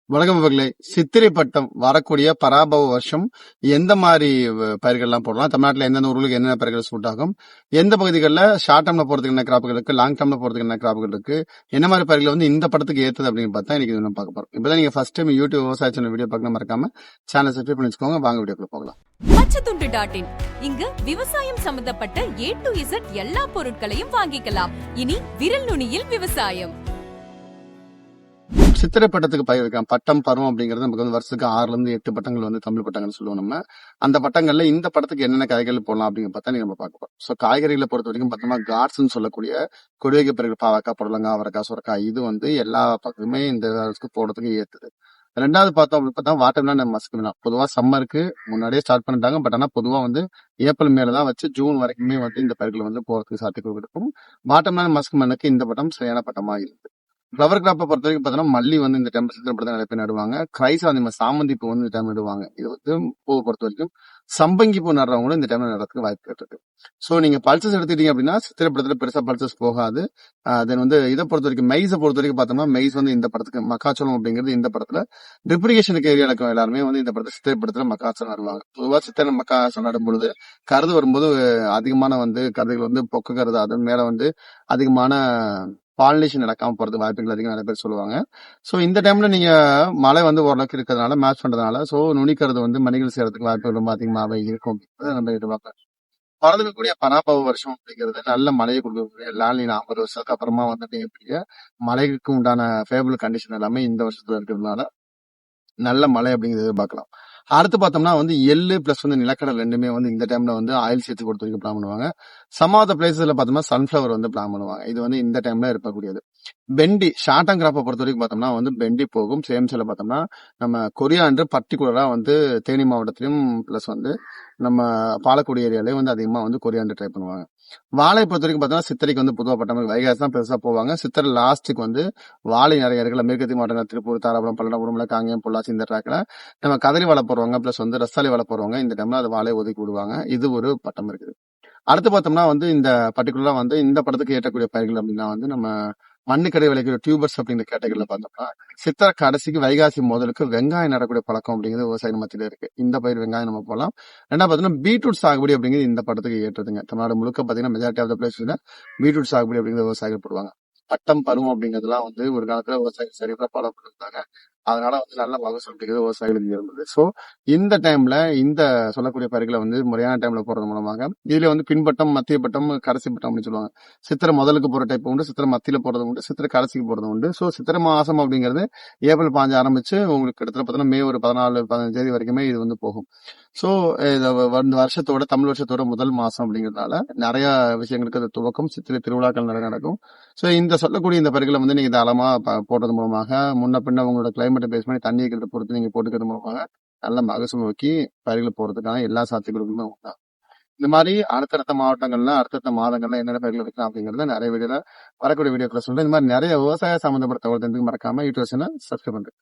வணக்கம் அவர்களே. சித்திரை பட்டம் வரக்கூடிய பராபவ வருஷம் எந்த மாதிரி பயிர்கள்லாம் போடலாம்? தமிழ்நாட்டில் எந்தெந்த ஊர்களுக்கு என்னென்ன பயிர்கள் சூட் ஆகும்? எந்த பகுதிகளில் ஷார்ட் டேர்ம்ல போறதுக்கு என்ன கிராப்புகள் இருக்கு, லாங் டேர்ம்ல போறதுக்கு என்ன கிராப்புகள் இருக்கு, என்ன மாதிரி பயிர்கள் வந்து இந்த படத்துக்கு ஏற்றது அப்படின்னு பார்த்தா இன்னைக்கு நம்ம பார்க்க போறோம். இப்பதான் நீங்க ஃபர்ஸ்ட் டைம் யூடியூப் விவசாய சேனல் வீடியோ பார்க்க மறக்காம சேனல் சப்ஸ்கிரைப் பண்ணி வச்சுக்கோங்க. வாங்க வீடியோக்குள்ள போகலாம். பச்சைத்துண்டு.in இங்கு விவசாயம் சம்பந்தப்பட்ட A to Z எல்லா பொருட்களையும் வாங்கிக்கலாம். இனி விரல் நுனியில் விவசாயம். சித்திரை பட்டத்துக்கு பயிர் வைக்கலாம். பட்டம் பருவம் அப்படிங்கிறது நமக்கு வந்து வருஷத்துக்கு 6 to 8 பட்டங்கள் வந்து தமிழ் பட்டங்கள் சொல்லுவோம் நம்ம. அந்த பட்டங்கள்ல இந்த படத்துக்கு என்னென்ன காய்கறிகள் போடலாம் அப்படின்னு பார்த்தா நம்ம பார்க்க போறோம். ஸோ காய்கறிகளை பொறுத்த வரைக்கும் பார்த்தோம்னா கார்ட்ஸ்ன்னு சொல்லக்கூடிய கொடிவகை பயிர்கள் பாவக்காய், புடலங்காய், அவரைக்காய், சுரக்காய் இது வந்து எல்லா பக்கமே இந்த வருஷத்துக்கு போடுறதுக்கு ஏற்றுது. ரெண்டாவது பார்த்தோம் அப்படின்னு பார்த்தா வாட்டர்மெலன் மஸ்க் பொதுவாக சம்மருக்கு முன்னாடியே ஸ்டார்ட் பண்ணிட்டாங்க. பட் ஆனால் பொதுவாக வந்து ஏப்ரல் மேல தான் வச்சு ஜூன் வரைக்குமே வந்து இந்த பயிர்கள் வந்து போறதுக்கு சாத்தியக்கூறு இருக்கும். வாட்டர்மெலன் மஸ்க் மண்ணுக்கு இந்த பட்டம் சரியான பட்டமா இருக்கு. ஃப்ளவர் கிராப்பை பொறுத்த வரைக்கும் பார்த்தோம்னா மல்லி வந்து இந்த டைம் சித்திரப்படத்தை நிறைய பேர் நடுவாங்க. கிரைசா அந்த மாதிரி சாமந்தி பூ வந்து இந்த டைம் நடுவாங்க. இது வந்து பூவை பொறுத்த வரைக்கும் சம்பங்கி பூ நடுறவங்களும் இந்த டைம்ல நடறதுக்கு வாய்ப்பு இருக்கு. ஸோ நீங்க பல்சஸ் எடுத்துக்கிட்டீங்க அப்படின்னா சித்திரப்படத்துல பெருசா பல்சஸ் போகாது. தென் வந்து இதை பொறுத்த வரைக்கும் மெய்ஸை பொறுத்த வரைக்கும் பார்த்தோம்னா மெய்ஸ் வந்து இந்த படத்துக்கு மக்காச்சோளம் அப்படிங்கிறது இந்த படத்துல டிப்ரிகேஷனுக்கு ஏரியா இருக்கும். எல்லாருமே வந்து இந்த படத்தை சித்திரப்படத்துல மக்காச்சோளம் நடுவாங்க. பொதுவாக சித்திரை மக்காச்சோளம் நடும் பொழுது கருது வரும்போது அதிகமான வந்து கருதுகள் வந்து பொக்கு கருது அது மேல வந்து அதிகமான பாலினேஷன் நடக்காம போறது வாய்ப்புகள் அதிகம் நிறைய பேர் சொல்லுவாங்க. ஸோ இந்த டைம்ல நீங்க மழை வந்து ஓரளவுக்கு இருக்கிறதுனால மேட்ச் பண்றதுனால ஸோ நுனிக்கிறது வந்து மணிகள் செய்யறதுக்கு வாய்ப்புகள் ரொம்ப அதிகமாகவே இருக்கும் நம்ம எதிர்பார்க்கலாம். பறந்துக்கூடிய பராபவ வருஷம் அப்படிங்கிறது நல்ல மழையை கொடுக்கக்கூடிய லாலினா 50 வருஷத்துக்கு அப்புறமா வந்துட்டு எப்படிய மழைக்கு உண்டான ஃபேவரபிள் கண்டிஷன் எல்லாமே இந்த வருஷத்துல இருக்கிறதுனால நல்ல மழை அப்படிங்கிறது எதிர்பார்க்கலாம். அடுத்து பார்த்தோம்னா வந்து எள்ளு பிளஸ் வந்து நிலக்கடல் ரெண்டுமே வந்து இந்த டைம்ல வந்து ஆயில் சேர்த்து கொடுத்து வரைக்கும் பிளான் பண்ணுவாங்க. சம் ஆஃப் த பிளேசஸ்ல பார்த்தோம்னா சன்ஃபிளவர் வந்து பிளான் பண்ணுவாங்க. இது வந்து இந்த டைம்ல இருக்கக்கூடியது. பெண்டி ஷார்ட் அண்ட் கிராப்பை பொறுத்த வரைக்கும் பார்த்தோம்னா வந்து பெண்டி போகும். சேம் சில பார்த்தோம்னா நம்ம கொரியாண்டு பர்டிகுலரா வந்து தேனி மாவட்டத்திலும் பிளஸ் வந்து நம்ம பாலக்குடி ஏரியாலே வந்து அதிகமா வந்து கொரியாண்டு ட்ரை பண்ணுவாங்க. வாழை பொறுத்த வரைக்கும் பார்த்தோம்னா சித்திரைக்கு வந்து பொதுவாக பட்டம் வைகாசி தான் பெருசா போவாங்க. சித்திரை லாஸ்ட்டுக்கு வந்து வாழை நிறைய இருக்குல்ல மேற்கத்தி மாவட்டங்கள் திருப்பூர், தாராபுரம், பல்லடம், காங்கேயம், பொள்ளாச்சி இந்த ட்ராக்ல நம்ம கதலி வாழை போடுவாங்க. பிளஸ் வந்து ரஸ்தாலி வாழை போடுவாங்க. இந்த டைம்ல அது வாழை ஒதுக்கி விடுவாங்க. இது ஒரு பட்டம் இருக்குது. அடுத்து பார்த்தோம்னா வந்து இந்த பர்டிகுலரா வந்து இந்த படத்துக்கு ஏற்றக்கூடிய பயிர்கள் அப்படின்னா வந்து நம்ம மண்ணுக்கடை விளைக்கிற டியூபர்ஸ் அப்படிங்கிற கேட்டகரியில பார்த்தோம்னா சித்திரை கடைசிக்கு வைகாசி முதலுக்கு வெங்காயம் நடக்கூடிய பழக்கம் அப்படிங்கிறது விவசாய மத்தியில இருக்கு. இந்த பயிர் வெங்காயம் நம்ம போகலாம். ரெண்டாவது பார்த்தோம்னா பீட்ரூட் சாகுபடி அப்படிங்கிறது இந்த படத்துக்கு ஏற்றதுங்க. தமிழ்நாடு முழுக்க பார்த்தீங்கன்னா மெஜாரிட்டி ஆஃப் த பிளேஸ்ல பீட்ரூட் சாகுபடி அப்படிங்கிறது விவசாயிகள் போடுவாங்க. பட்டம் பருவம் அப்படிங்கிறதுலாம் வந்து ஒரு காலத்துல விவசாயிகள் சரியா ஃபாலோ பண்ணிருந்தாங்க. அதனால வந்து நல்ல மகசூல் அப்படிங்கிறது விவசாயிகளுக்கு இருந்தது. ஸோ இந்த டைம்ல இந்த சொல்லக்கூடிய பயிர்களை வந்து முறையான டைம்ல போறது மூலமாக இதுல வந்து பின்பட்டம், மத்திய பட்டம், கடைசி பட்டம் அப்படின்னு சொல்லுவாங்க. சித்திரை முதலுக்கு போற டைப் உண்டு, சித்திரை மத்தியில போறது உண்டு, சித்திரை கடைசிக்கு போறது உண்டு. ஸோ சித்திரை மாசம் அப்படிங்கிறது ஏப்ரல் 5 ஆரம்பிச்சு உங்களுக்கு கிட்டத்தட்ட பார்த்தீங்கன்னா மே ஒரு 14-15 தேதி வரைக்குமே இது வந்து போகும். ஸோ இந்த வருஷத்தோட தமிழ் வருஷத்தோட முதல் மாசம் அப்படிங்கிறதுனால நிறைய விஷயங்களுக்கு அது துவக்கம், சித்திரை திருவிழாக்கள் நிறைய நடக்கும். ஸோ இந்த சொல்லக்கூடிய இந்த பயிர்களை வந்து நீங்க தாராளமா போடுறது மூலமாக முன்ன பின்ன உங்களோட கிளைமேட்டை பேஸ் பண்ணி தண்ணி இருக்கிறத பொறுத்து நீங்க போட்டுக்கிறது மூலமாக நல்ல மகசூல் நோக்கி பயிர்கள் போறதுக்கான எல்லா சாத்தியங்களுமே உண்டா. இந்த மாதிரி அடுத்தடுத்த மாவட்டங்கள்ல அடுத்தடுத்த மாதங்கள்ல என்னென்ன பயிர்கள் வைக்கலாம் அப்படிங்கறத நிறைய வீடியோல வரக்கூடிய வீடியோக்களை சொல்றேன். இந்த மாதிரி நிறைய விவசாய சம்பந்தப்பட்ட தகவல் தெரிஞ்சுக்க மறக்காம யூடியூப் சேனல் சப்ஸ்கிரைப் பண்ணுங்க.